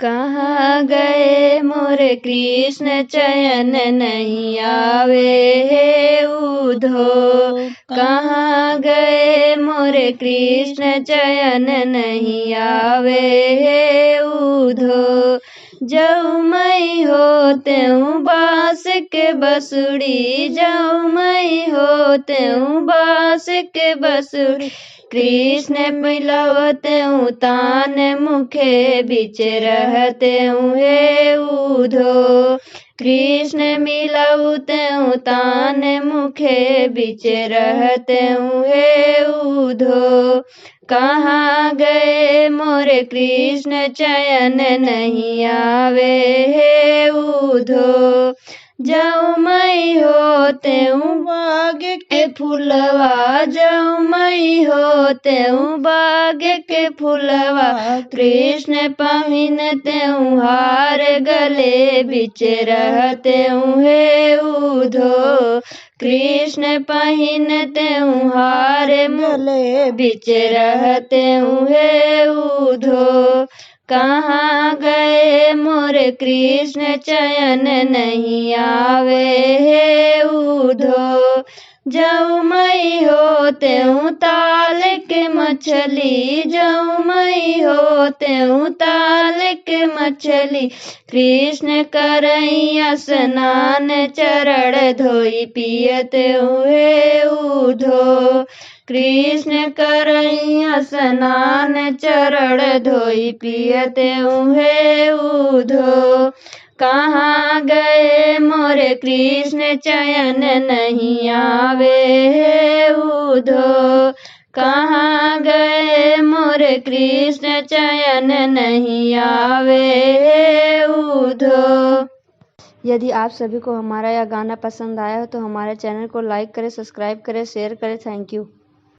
कहाँ गए मोरे कृष्ण चयन नहीं आवे हे उधो। कहाँ गए मोरे कृष्ण चयन नहीं आवे हे उधो। जऊ मई हो त्यों बास के बसुड़ी, जऊ मई हो त्यों बास के बसुड़ी। कृष्ण मिलवते तान मुखे बिच रहते हे उधो। कृष्ण मिलवते तान मुखे बिच रहते हे उधो। कहाँ गए मोरे कृष्ण चयन नहीं आवे हे उधो। जऊ मई हो त्यों बाग के फूलवा, जऊ मई हो त्यों बाग के फूलवा। कृष्ण पहिन त्यों हार गले बिच रहते हे उधो। कृष्ण पहिन त्यों हार गले बिच रहते हे उधो। कहाँ गए मोरे कृष्ण चयन नहीं आवे हे उधो। जऊ मई हो त्यों ताल के मछली, जऊ मई हो त्यों ताल के मछली। कृष्ण करैया स्नान चरण धोई पियत हे उधो। कृष्ण करैया स्नान चरण धोई पियत हे उधो। कहाँ गए मोरे कृष्ण चयन नहीं आवे हे उधो। कहाँ गए मोरे कृष्ण चयन नहीं आवे हे उधो। यदि आप सभी को हमारा यह गाना पसंद आया हो तो हमारे चैनल को लाइक करें, सब्सक्राइब करें, शेयर करें। Thank you.